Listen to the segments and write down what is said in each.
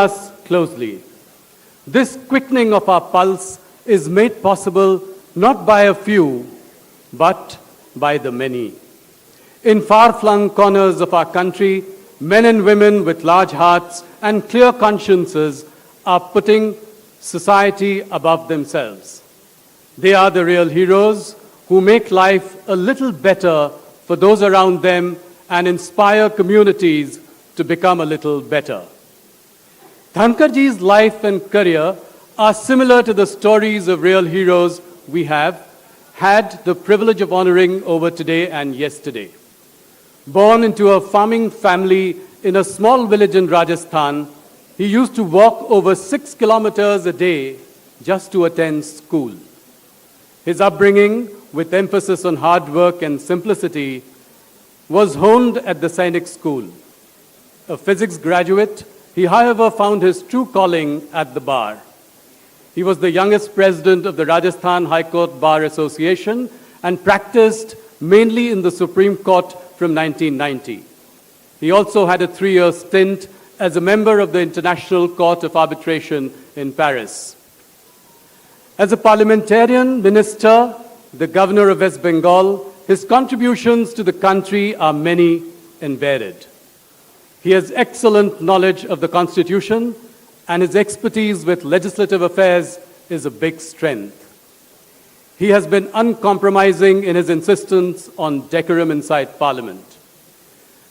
us closely. This quickening of our pulse is made possible not by a few, but by the many. In far-flung corners of our country, men and women with large hearts and clear consciences are putting society above themselves. They are the real heroes who make life a little better for those around them and inspire communities to become a little better. Dhankarji's life and career are similar to the stories of real heroes we have had the privilege of honoring over today and yesterday. Born into a farming family in a small village in Rajasthan, he used to walk over 6 kilometers a day just to attend school. His upbringing, with emphasis on hard work and simplicity, was honed at the Sainik School. A physics graduate, he, however, found his true calling at the bar. He was the youngest president of the Rajasthan High Court Bar Association and practiced mainly in the Supreme Court from 1990. He also had a 3-year stint as a member of the International Court of Arbitration in Paris. As a parliamentarian, minister, the governor of West Bengal, his contributions to the country are many and varied. He has excellent knowledge of the Constitution, and his expertise with legislative affairs is a big strength. He has been uncompromising in his insistence on decorum inside Parliament.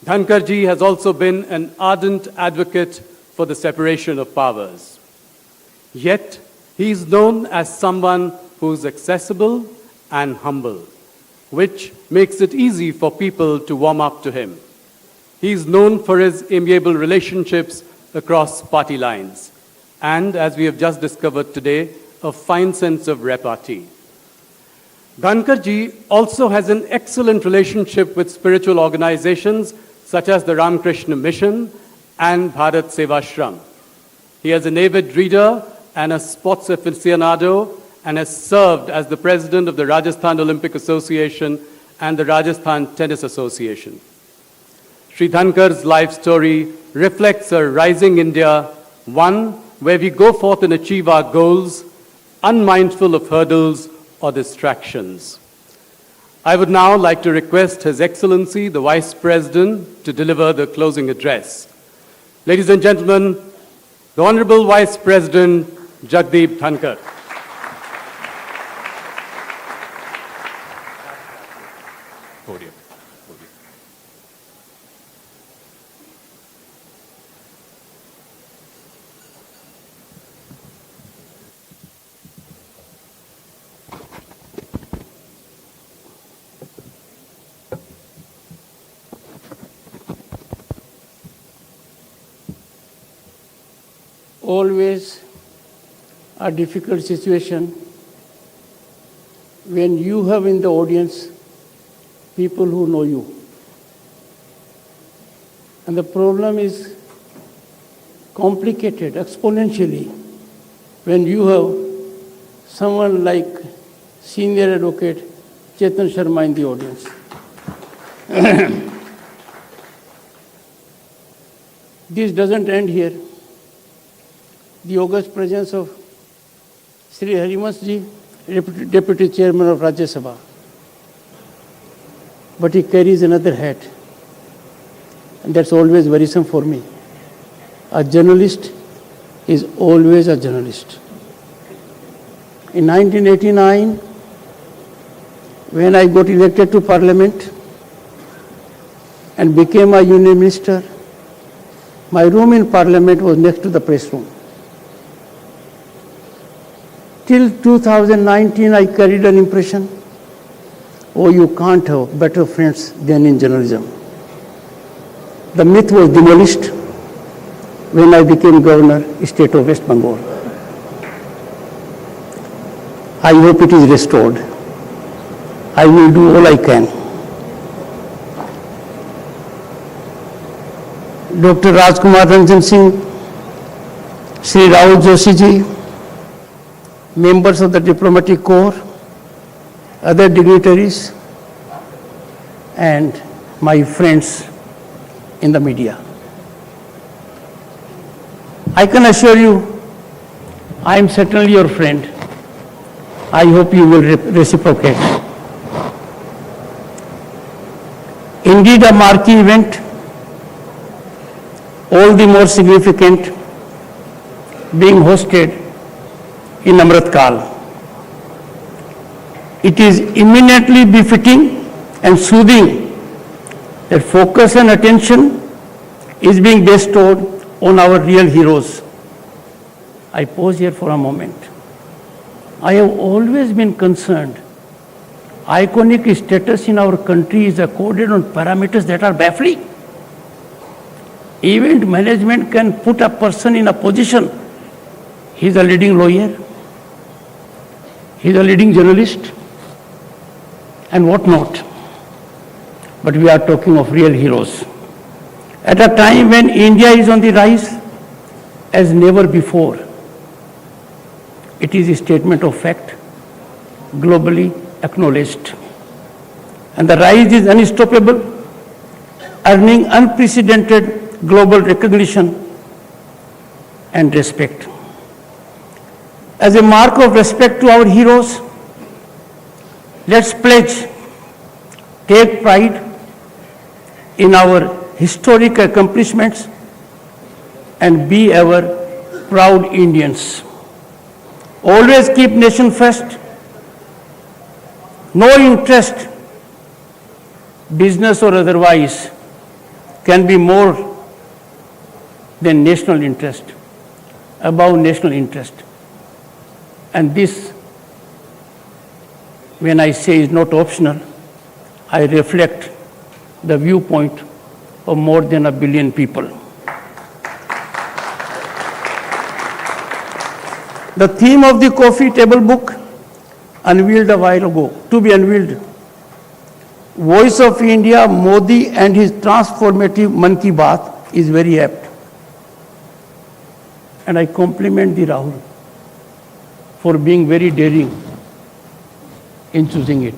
Dhankarji has also been an ardent advocate for the separation of powers. Yet, he is known as someone who is accessible and humble, which makes it easy for people to warm up to him. He is known for his amiable relationships across party lines, and, as we have just discovered today, a fine sense of repartee. Dhankarji also has an excellent relationship with spiritual organizations such as the Ramakrishna Mission and Bharat Sevashram. He is an avid reader and a sports aficionado and has served as the president of the Rajasthan Olympic Association and the Rajasthan Tennis Association. Sri Dhankar's life story reflects a rising India, one where we go forth and achieve our goals, unmindful of hurdles or distractions. I would now like to request His Excellency, the Vice President, to deliver the closing address. Ladies and gentlemen, the Honorable Vice President, Jagdeep Dhankhar. Podium. Always a difficult situation when you have in the audience people who know you. And the problem is complicated exponentially when you have someone like senior advocate Chetan Sharma in the audience. This doesn't end here. The august presence of Sri Harivansh ji, Deputy Chairman of Rajya Sabha. But he carries another hat, and that's always worrisome for me. A journalist is always a journalist. In 1989, when I got elected to Parliament and became a Union Minister, my room in Parliament was next to the press room. Till 2019, I carried an impression, oh, you can't have better friends than in journalism. The myth was demolished when I became Governor, State of West Bengal. I hope it is restored. I will do all I can. Dr. Rajkumar Ranjan Singh, Sri Rahul Joshi ji, members of the diplomatic corps, other dignitaries, and my friends in the media. I can assure you, I am certainly your friend. I hope you will reciprocate. Indeed, a marquee event, all the more significant, being hosted in Amritkal. It is eminently befitting and soothing that focus and attention is being bestowed on our real heroes. I pause here for a moment. I have always been concerned. Iconic status in our country is accorded on parameters that are baffling. Event management can put a person in a position. He's a leading lawyer, he's a leading journalist, and what not. But we are talking of real heroes. At a time when India is on the rise as never before, it is a statement of fact, globally acknowledged. And the rise is unstoppable, earning unprecedented global recognition and respect. As a mark of respect to our heroes, let's pledge, take pride in our historic accomplishments and be ever proud Indians. Always keep nation first. No interest, business or otherwise, can be more than national interest, above national interest. And this, when I say is not optional, I reflect the viewpoint of more than 1 billion people. The theme of the coffee table book, unveiled a while ago, to be unveiled, Voice of India, Modi and his transformative Mann Ki Baat, is very apt. And I compliment the Rahul for being very daring in choosing it.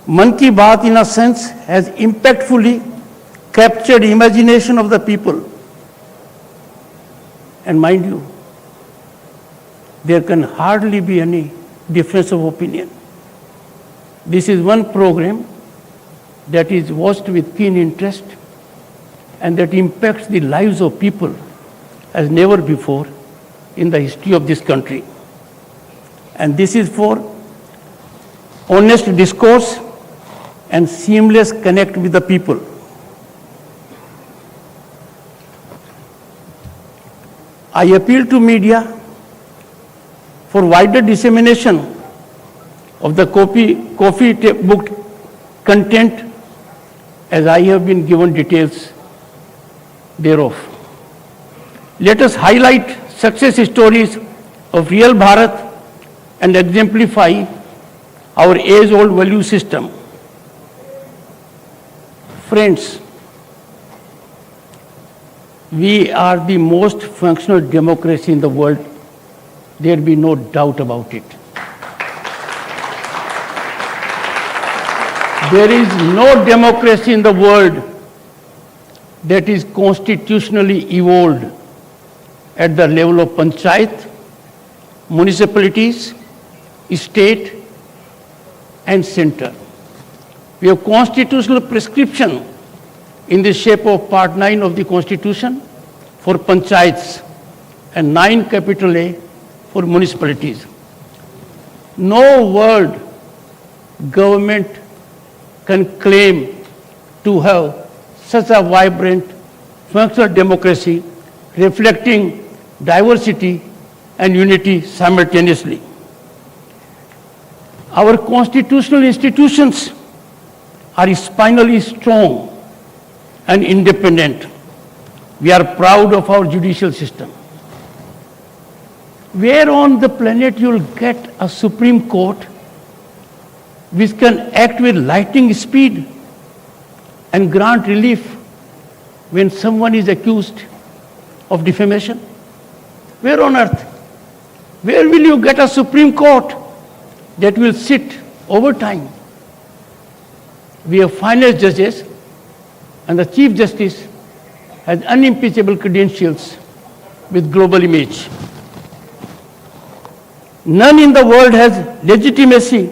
Mann Ki Baat, in a sense, has impactfully captured imagination of the people. And mind you, there can hardly be any difference of opinion. This is one program that is watched with keen interest and that impacts the lives of people as never before in the history of this country. And this is for honest discourse and seamless connect with the people. I appeal to media for wider dissemination of the coffee book content, as I have been given details thereof. Let us highlight success stories of real Bharat and exemplify our age-old value system. Friends, we are the most functional democracy in the world. There be no doubt about it. There is no democracy in the world that is constitutionally evolved at the level of panchayat, municipalities, state, and center. We have constitutional prescription in the shape of Part 9 of the Constitution for panchayats and 9 capital A for municipalities. No world government can claim to have such a vibrant, functional democracy reflecting diversity and unity simultaneously. Our constitutional institutions are spinally strong and independent. We are proud of our judicial system. Where on the planet you will get a Supreme Court which can act with lightning speed and grant relief when someone is accused of defamation? Where on earth? Where will you get a Supreme Court that will sit over time? We have finest judges, and the Chief Justice has unimpeachable credentials with global image. None in the world has legitimacy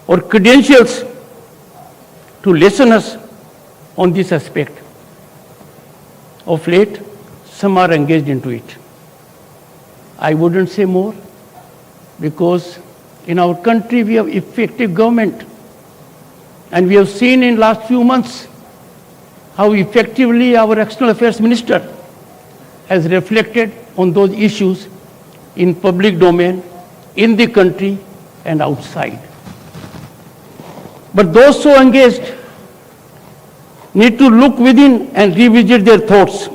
or credentials to lesson us on this aspect. Of late, some are engaged into it. I wouldn't say more, because in our country we have effective government, and we have seen in last few months how effectively our External Affairs Minister has reflected on those issues in public domain, in the country and outside. But those so engaged need to look within and revisit their thoughts.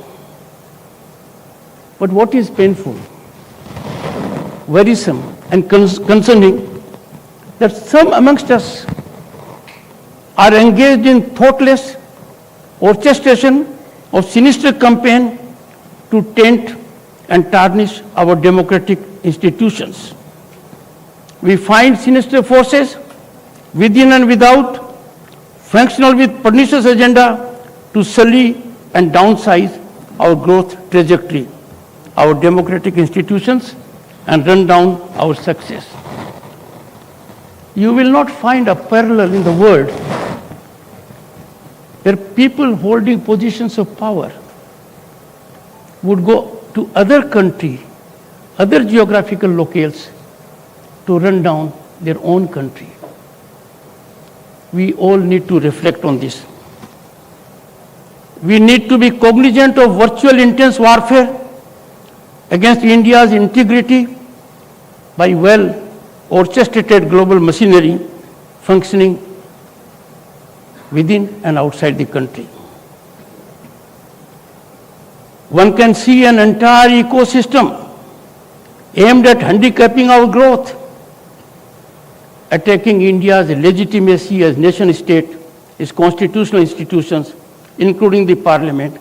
But what is painful, worrisome and concerning, that some amongst us are engaged in thoughtless orchestration of sinister campaign to taint and tarnish our democratic institutions. We find sinister forces within and without, functional with pernicious agenda to sully and downsize our growth trajectory, our democratic institutions, and run down our success. You will not find a parallel in the world where people holding positions of power would go to other country, other geographical locales to run down their own country. We all need to reflect on this. We need to be cognizant of virtual intense warfare against India's integrity by well-orchestrated global machinery functioning within and outside the country. One can see an entire ecosystem aimed at handicapping our growth, attacking India's legitimacy as nation-state, its constitutional institutions, including the parliament,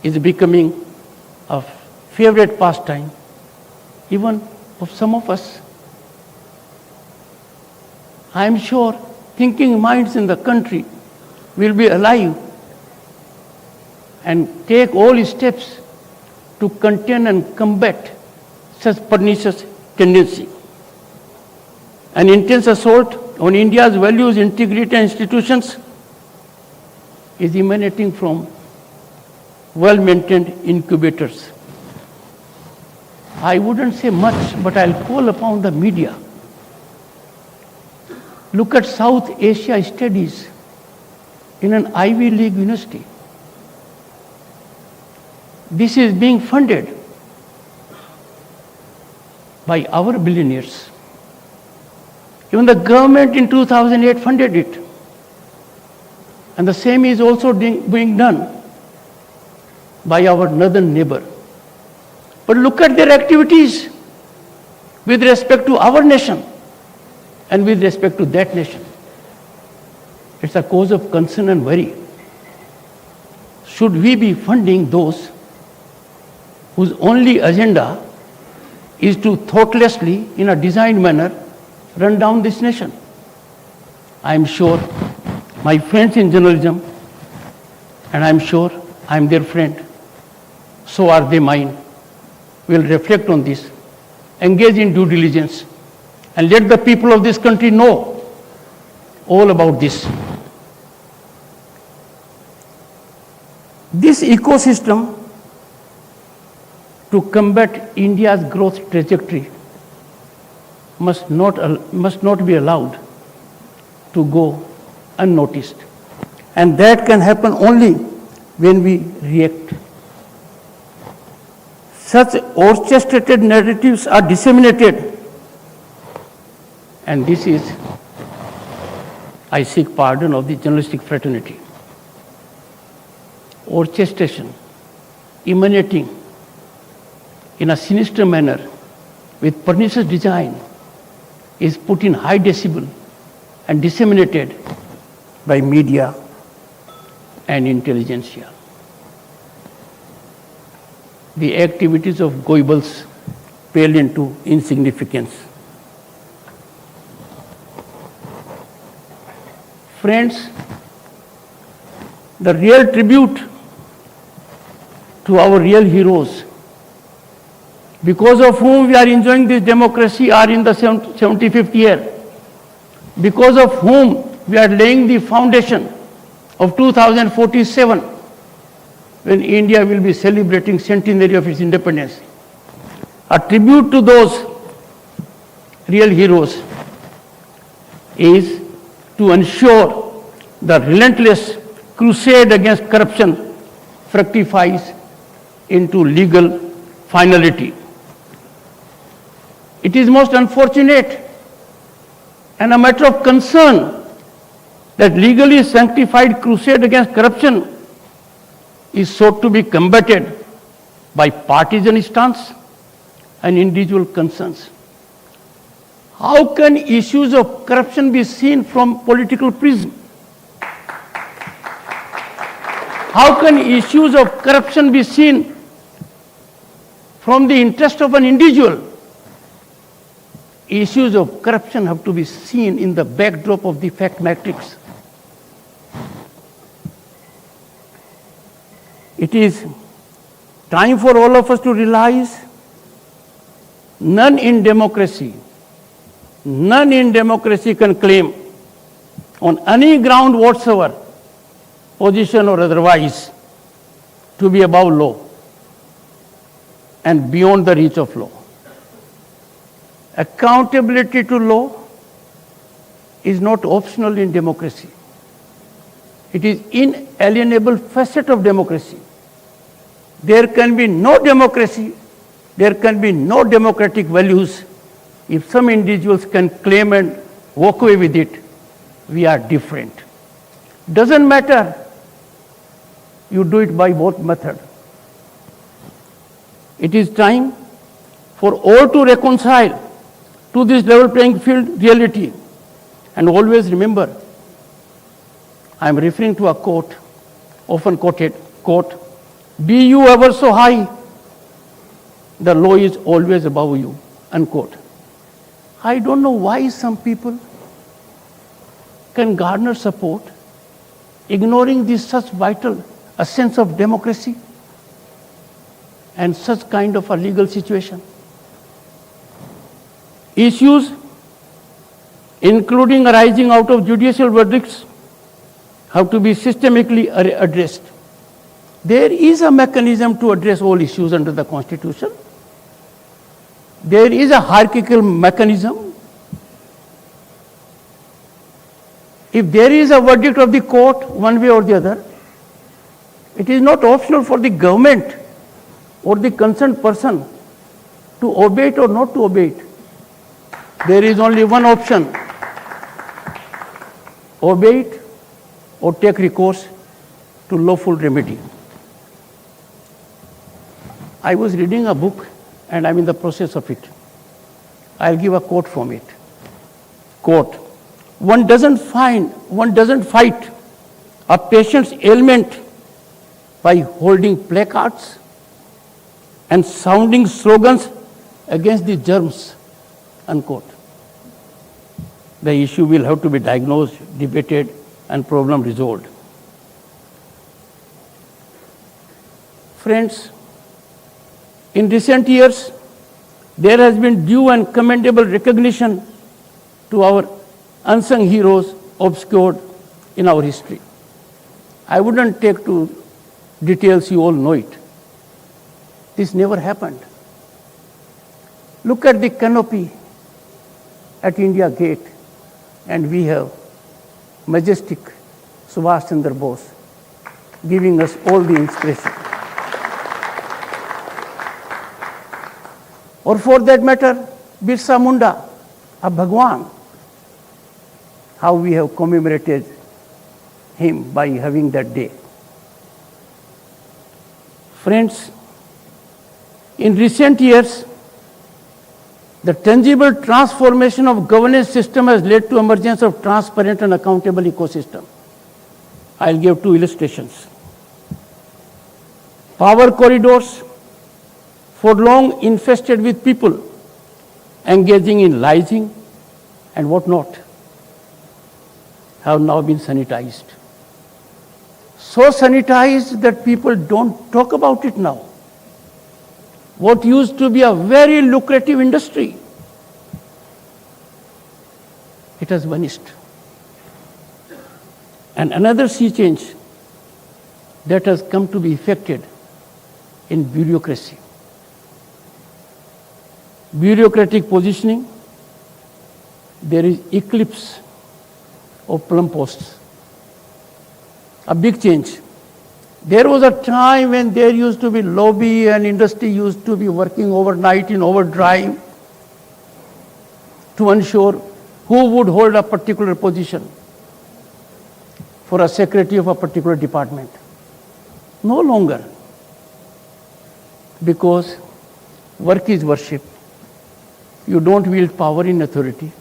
is becoming a favorite pastime, even of some of us. I am sure thinking minds in the country will be alive and take all steps to contain and combat such pernicious tendency. An intense assault on India's values, integrity and institutions is emanating from well-maintained incubators. I wouldn't say much, but I'll call upon the media. Look at South Asia studies in an Ivy League university. This is being funded by our billionaires. Even the government in 2008 funded it. And the same is also being done by our northern neighbor. But look at their activities with respect to our nation and with respect to that nation. It's a cause of concern and worry. Should we be funding those whose only agenda is to thoughtlessly, in a designed manner, run down this nation? I am sure my friends in journalism, and I am sure I am their friend, so are they mine, will reflect on this, engage in due diligence, and let the people of this country know all about this. This ecosystem to combat India's growth trajectory must not be allowed to go unnoticed. And that can happen only when we react. Such orchestrated narratives are disseminated, and this is, I seek pardon of the journalistic fraternity. Orchestration emanating in a sinister manner with pernicious design is put in high decibel and disseminated by media and intelligentsia. The activities of Goebbels pale into insignificance. Friends, the real tribute to our real heroes, because of whom we are enjoying this democracy, are in the 75th year, because of whom we are laying the foundation of 2047, when India will be celebrating centenary of its independence. A tribute to those real heroes is to ensure the relentless crusade against corruption fructifies into legal finality. It is most unfortunate and a matter of concern that legally sanctified crusade against corruption is sought to be combated by partisan stance and individual concerns. How can issues of corruption be seen from political prism? How can issues of corruption be seen from the interest of an individual? Issues of corruption have to be seen in the backdrop of the fact matrix. It is time for all of us to realize none in democracy can claim on any ground whatsoever, position or otherwise, to be above law and beyond the reach of law. Accountability to law is not optional in democracy. It is inalienable facet of democracy. There can be no democracy, there can be no democratic values if some individuals can claim and walk away with it. We are different. Doesn't matter, you do it by what method. It is time for all to reconcile to this level playing field reality. And always remember, I am referring to a quote, often quoted, quote, "Be you ever so high, the law is always above you," unquote. I don't know why some people can garner support, ignoring this such vital a sense of democracy and such kind of a legal situation. Issues including arising out of judicial verdicts have to be systemically addressed. There is a mechanism to address all issues under the Constitution. There is a hierarchical mechanism. If there is a verdict of the court one way or the other, it is not optional for the government or the concerned person to obey it or not to obey it. There is only one option: obey it or take recourse to lawful remedy. I was reading a book and I'm in the process of it. I'll give a quote from it. Quote, one doesn't fight a patient's ailment by holding placards and sounding slogans against the germs, unquote. The issue will have to be diagnosed, debated, and problem resolved. Friends, in recent years, there has been due and commendable recognition to our unsung heroes obscured in our history. I wouldn't take to details, you all know it. This never happened. Look at the canopy at India Gate, and we have majestic Subhash Chandra Bose giving us all the inspiration. Or for that matter, Birsa Munda, a Bhagwan, how we have commemorated him by having that day. Friends, in recent years, the tangible transformation of governance system has led to emergence of transparent and accountable ecosystem. I'll give two illustrations. Power corridors, for long infested with people engaging in lying and whatnot, have now been sanitized. So sanitized that people don't talk about it now. what used to be a very lucrative industry, it has vanished. And another sea change that has come to be effected in bureaucracy. Bureaucratic positioning, there is eclipse of plum posts. A big change. There was a time when there used to be lobby and industry used to be working overnight in overdrive to ensure who would hold a particular position for a secretary of a particular department. No longer, because work is worship. You don't wield power in authority,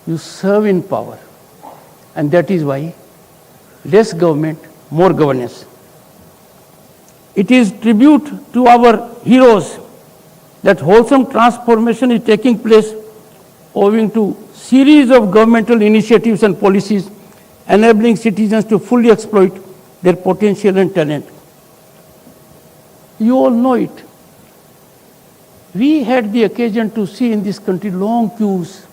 you serve in power. And that is why less government, more governance. It is tribute to our heroes that wholesome transformation is taking place owing to series of governmental initiatives and policies enabling citizens to fully exploit their potential and talent. You all know it. We had the occasion to see in this country long queues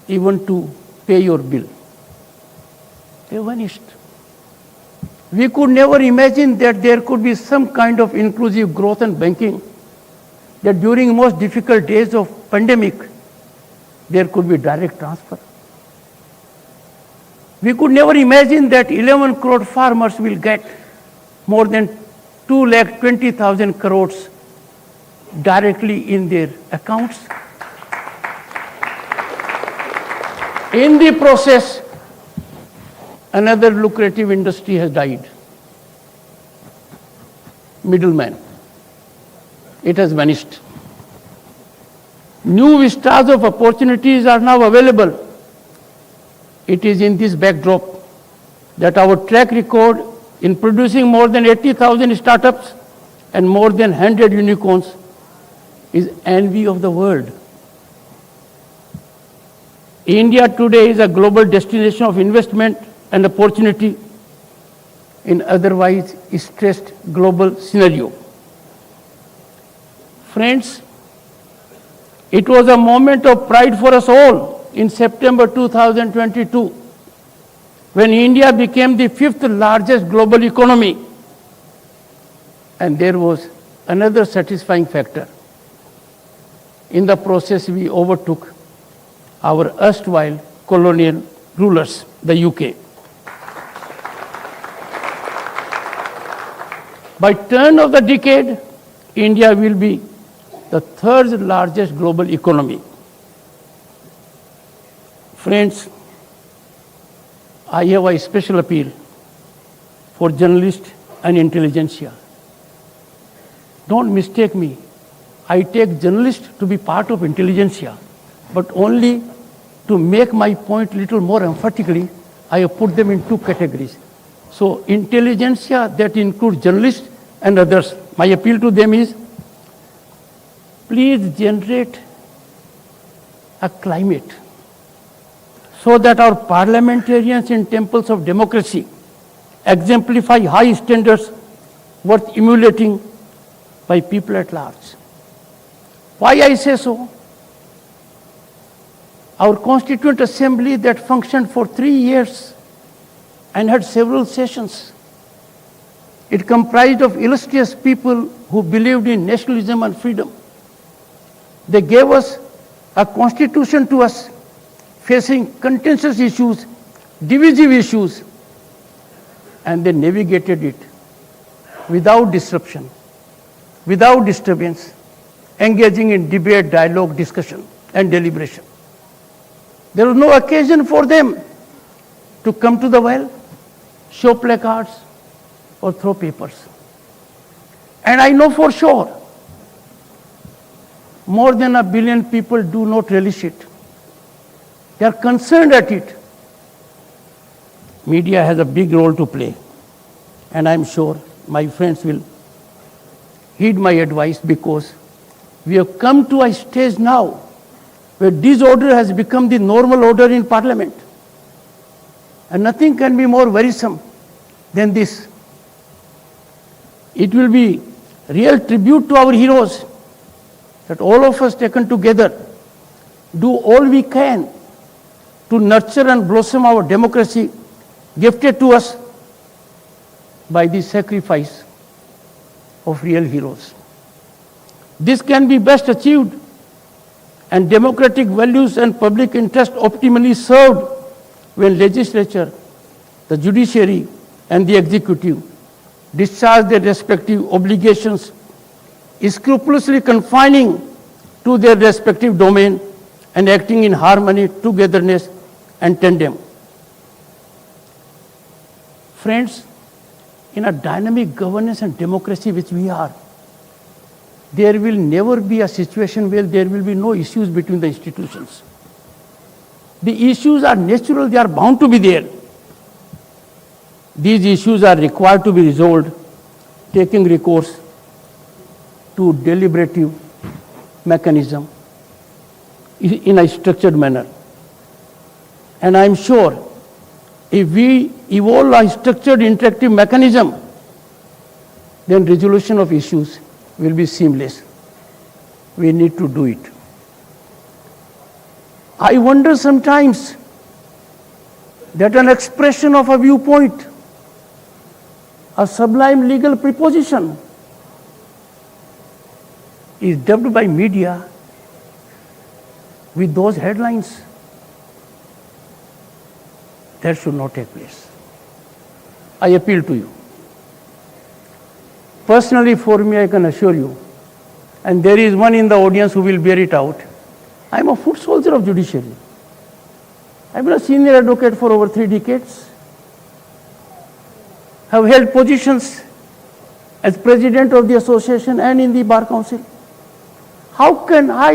even to pay your bill. They vanished. We could never imagine that there could be some kind of inclusive growth and banking, that during most difficult days of pandemic, there could be direct transfer. We could never imagine that 11 crore farmers will get more than 2,20,000 crores directly in their accounts. In the process, another lucrative industry has died. Middleman. It has vanished. New vistas of opportunities are now available. It is in this backdrop that our track record in producing more than 80,000 startups and more than 100 unicorns is envy of the world. India today is a global destination of investment and opportunity in otherwise stressed global scenario. Friends, it was a moment of pride for us all in September 2022 when India became the 5th largest global economy. And there was another satisfying factor. In the process, we overtook our erstwhile colonial rulers, the UK. By turn of the decade, India will be the 3rd largest global economy. Friends, I have a special appeal for journalists and intelligentsia. Don't mistake me. I take journalists to be part of intelligentsia, but only to make my point little more emphatically, I have put them in 2 categories. So intelligentsia, that includes journalists and others. My appeal to them is, please generate a climate so that our parliamentarians in temples of democracy exemplify high standards worth emulating by people at large. Why I say so? Our Constituent Assembly that functioned for 3 years and had several sessions, it comprised of illustrious people who believed in nationalism and freedom. They gave us a constitution to us facing contentious issues, divisive issues, and they navigated it without disruption, without disturbance, engaging in debate, dialogue, discussion, and deliberation. There was no occasion for them to come to the well, show placards, or throw papers. And I know for sure, more than 1 billion people do not relish it. They are concerned at it. Media has a big role to play. And I'm sure my friends will heed my advice, because we have come to a stage now where disorder has become the normal order in Parliament. And nothing can be more worrisome than this. It will be real tribute to our heroes, that all of us taken together do all we can to nurture and blossom our democracy gifted to us by the sacrifice of real heroes. This can be best achieved and democratic values and public interest optimally served when legislature, the judiciary, and the executive discharge their respective obligations, scrupulously confining to their respective domain and acting in harmony, togetherness, and tandem. Friends, in a dynamic governance and democracy which we are, there will never be a situation where there will be no issues between the institutions. The issues are natural, they are bound to be there. These issues are required to be resolved, taking recourse to deliberative mechanism in a structured manner. And I am sure if we evolve a structured interactive mechanism, then resolution of issues will be seamless. We need to do it. I wonder sometimes that an expression of a viewpoint, a sublime legal preposition, is dubbed by media with those headlines. That should not take place. I appeal to you. Personally, for me, I can assure you, and there is one in the audience who will bear it out, I am a foot soldier of judiciary. I have been a senior advocate for over 3 decades. Have held positions as president of the association and in the bar council. How can I,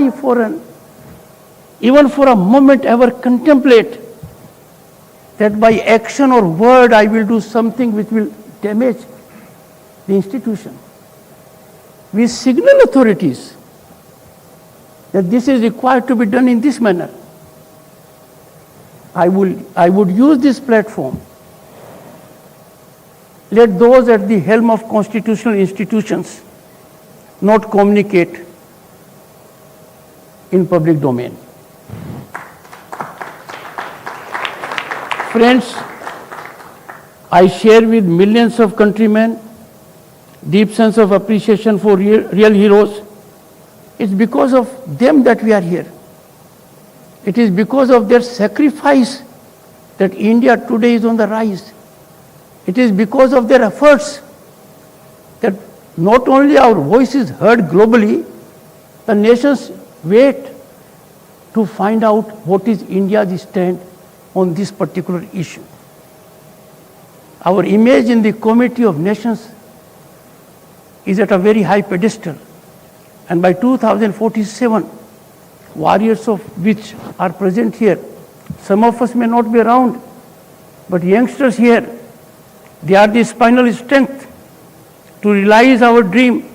even for a moment, ever contemplate that by action or word I will do something which will damage the institution? We signal authorities that this is required to be done in this manner. I would use this platform. Let those at the helm of constitutional institutions not communicate in public domain. Friends, I share with millions of countrymen deep sense of appreciation for real heroes. It's because of them that we are here. It is because of their sacrifice that India today is on the rise. It is because of their efforts that not only our voice is heard globally, the nations wait to find out what is India's stand on this particular issue. Our image in the Committee of Nations is at a very high pedestal, and by 2047, warriors of which are present here, some of us may not be around, but youngsters here, they are the spinal strength to realize our dream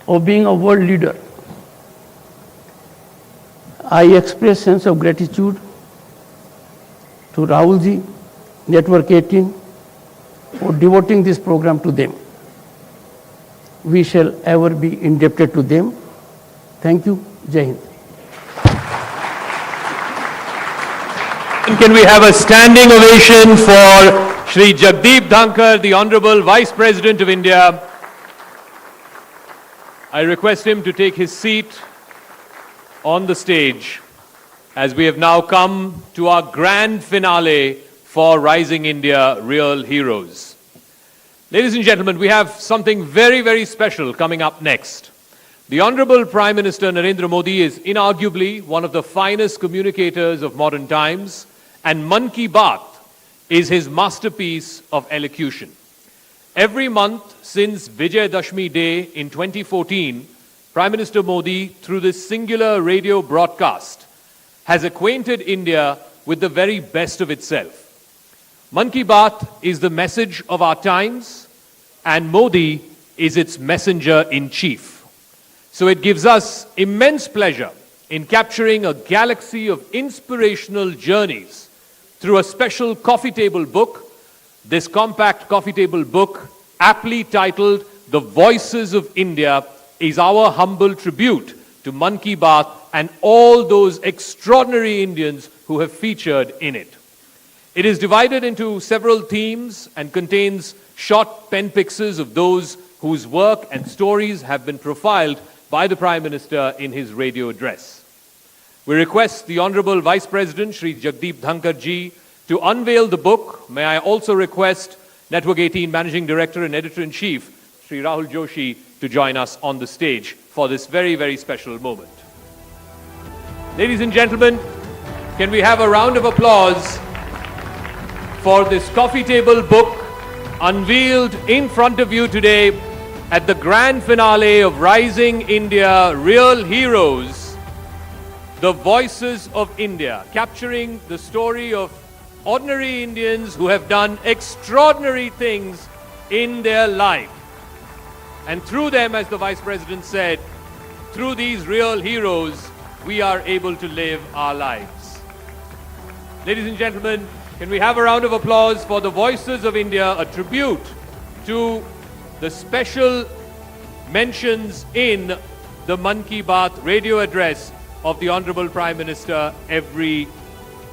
of being a world leader. I express sense of gratitude to Rahulji, Network 18, for devoting this program to them. We shall ever be indebted to them. Thank you. Jai Hind. Can we have a standing ovation for Shri Jagdeep Dhankhar, the Honorable Vice President of India. I request him to take his seat on the stage as we have now come to our grand finale for Rising India Real Heroes. Ladies and gentlemen, we have something very, very special coming up next. The Honorable Prime Minister Narendra Modi is inarguably one of the finest communicators of modern times, and Mann Ki Baat is his masterpiece of elocution. Every month since Vijay Dashmi Day in 2014, Prime Minister Modi, through this singular radio broadcast, has acquainted India with the very best of itself. Mann Ki Baat is the message of our times, and Modi is its messenger-in-chief. So it gives us immense pleasure in capturing a galaxy of inspirational journeys through a special coffee table book. This compact coffee table book, aptly titled The Voices of India is our humble tribute to Man Ki Baat and all those extraordinary Indians who have featured in it. It is divided into several themes and contains short pen pictures of those whose work and stories have been profiled by the Prime Minister in his radio address. We request the Honorable Vice President, Shri Jagdeep Dhankhar ji, to unveil the book. May I also request Network 18 Managing Director and Editor-in-Chief, Shri Rahul Joshi, to join us on the stage for this very, very special moment. Ladies and gentlemen, can we have a round of applause for this coffee table book unveiled in front of you today at the grand finale of Rising India Real Heroes, The Voices of India, capturing the story of ordinary Indians who have done extraordinary things in their life. And through them, as the Vice President said, through these real heroes, we are able to live our lives. Ladies and gentlemen, can we have a round of applause for the Voices of India, a tribute to the special mentions in the Man Ki Baat radio address of the Honorable Prime Minister every